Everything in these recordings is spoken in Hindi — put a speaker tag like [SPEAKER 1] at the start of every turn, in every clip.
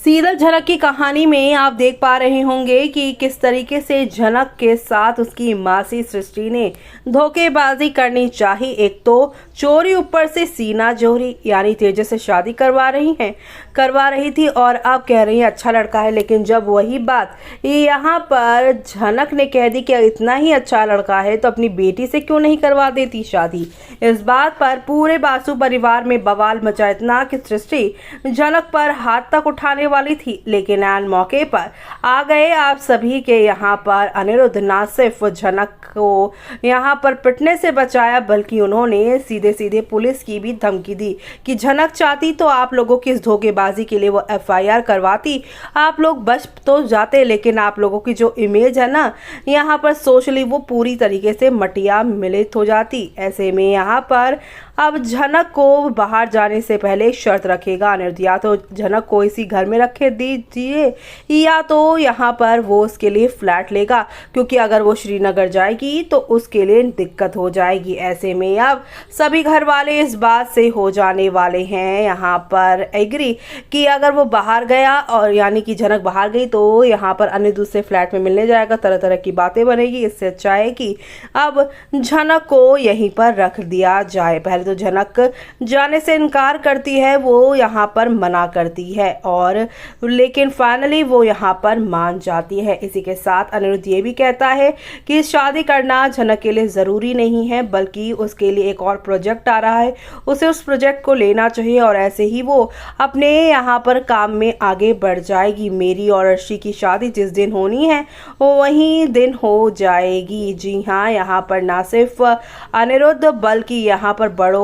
[SPEAKER 1] सीरियल झनक की कहानी में आप देख पा रहे होंगे कि किस तरीके से झनक के साथ उसकी मासी सृष्टि ने धोखेबाजी करनी चाही। एक तो चोरी, ऊपर से सीना जोरी, यानी तेजस से शादी करवा रही थी और अब कह रही है अच्छा लड़का है। लेकिन जब वही बात यहाँ पर झनक ने कह दी कि इतना ही अच्छा लड़का है तो अपनी बेटी से क्यों नहीं करवा देती शादी। इस बात पर पूरे बासु परिवार में बवाल मचा, इतना कि सृष्टि झनक पर हाथ तक उठाने वाली थी। लेकिन ऐन मौके पर आ गए आप सभी के यहाँ पर अनिरुद्ध। ना सिर्फ झनक को यहाँ पर पिटने से बचाया, बल्कि उन्होंने सीधे सीधे पुलिस की भी धमकी दी कि झनक चाहती तो आप लोगों की इस धोखेबाजी के लिए वो FIR करवाती, आप लोग बच तो जाते। लेकिन आप लोगों की जो इमेज है ना यहाँ पर सोशली, वो पूरी तरीके से मटिया मिलित हो जाती। ऐसे में यहाँ पर अब झनक को बाहर जाने से पहले एक शर्त रखेगा अनिरुद्ध, या तो झनक को इसी घर में रखे दीजिए या तो यहाँ पर वो उसके लिए फ्लैट लेगा, क्योंकि अगर वो श्रीनगर जाएगी तो उसके लिए दिक्कत हो जाएगी। ऐसे में अब सभी घर वाले इस बात से हो जाने वाले हैं यहाँ पर एग्री कि अगर वो बाहर गया और यानी कि झनक बाहर गई तो यहाँ पर अनिरुद्ध से फ्लैट में मिलने जाएगा, तरह तरह की बातें बनेगी। इससे अच्छा है कि अब झनक को यहीं पर रख दिया जाए। पहले तो झनक जाने से इनकार करती है, वो यहाँ पर मना करती है और लेकिन फाइनली वो यहाँ पर मान जाती है। इसी के साथ अनिरुद्ध ये भी कहता है कि शादी करना झनक के लिए ज़रूरी नहीं है, बल्कि उसके लिए एक और प्रोजेक्ट आ रहा है, उसे उस प्रोजेक्ट को लेना चाहिए और ऐसे ही वो अपने यहाँ पर काम में आगे बढ़ जाएगी। मेरी और अर्शी की शादी जिस दिन होनी है वो वही दिन हो जाएगी। जी हाँ, यहाँ पर ना सिर्फ अनिरुद्ध बल्कि यहाँ पर बड़ों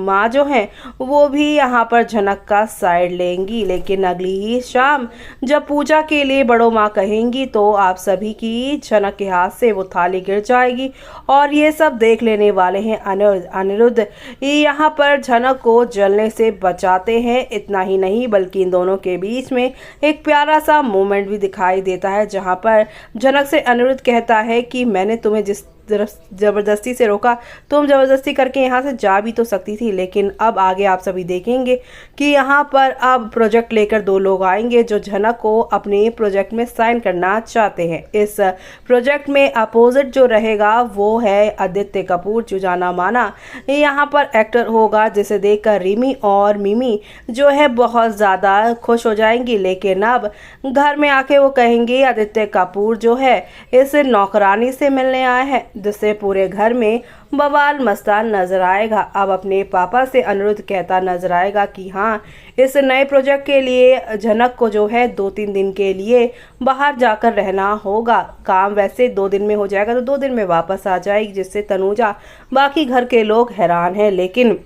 [SPEAKER 1] माँ जो हैं वो भी यहाँ पर झनक का साइड लेंगी। लेकिन अगली ही शाम जब पूजा के लिए बड़ों माँ कहेंगी तो आप सभी की झनक के हाथ से वो थाली गिर जाएगी और ये सब देख लेने वाले हैं अनिरुद्ध यहाँ पर झनक को जलने से बचाते हैं। इतना ही नहीं बल्कि इन दोनों के बीच में एक प्यारा सा मोमेंट भी दिखाई देता है, जहाँ पर झनक से अनिरुद्ध कहता है कि मैंने तुम्हें जिस जबरदस्ती से रोका, तुम जबरदस्ती करके यहाँ से जा भी तो सकती थी। लेकिन अब आगे आप सभी देखेंगे कि यहाँ पर अब प्रोजेक्ट लेकर दो लोग आएंगे जो झनक को अपने प्रोजेक्ट में साइन करना चाहते हैं। इस प्रोजेक्ट में अपोजिट जो रहेगा वो है आदित्य कपूर, जो जाना माना यहाँ पर एक्टर होगा, जिसे देखकर रिमी और मिमी जो है बहुत ज़्यादा खुश हो जाएंगी। लेकिन अब घर में आके वो कहेंगे आदित्य कपूर जो है इस नौकरानी से मिलने आया है, जिससे पूरे घर में बवाल मस्तान नजर आएगा। अब अपने पापा से अनिरुद्ध कहता नजर आएगा कि हाँ, इस नए प्रोजेक्ट के लिए झनक को जो है 2-3 दिन के लिए बाहर जाकर रहना होगा। काम वैसे 2 दिन में हो जाएगा तो 2 दिन में वापस आ जाएगी, जिससे तनुजा बाकी घर के लोग हैरान हैं। लेकिन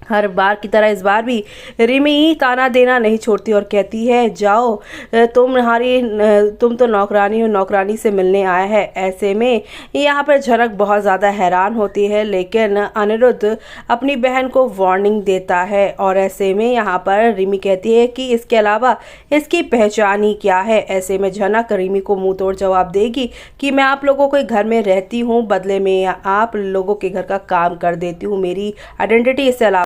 [SPEAKER 1] हर बार की तरह इस बार भी रिमी ताना देना नहीं छोड़ती और कहती है जाओ, तुम तो नौकरानी हो, नौकरानी से मिलने आया है। ऐसे में यहाँ पर झनक बहुत ज़्यादा हैरान होती है, लेकिन अनिरुद्ध अपनी बहन को वार्निंग देता है और ऐसे में यहाँ पर रिमी कहती है कि इसके अलावा इसकी पहचान ही क्या है। ऐसे में झनक रिमी को मुंह तोड़ जवाब देगी कि मैं आप लोगों के घर में रहती हूँ, बदले में आप लोगों के घर का काम कर देती हूँ, मेरी आइडेंटिटी इससे अलावा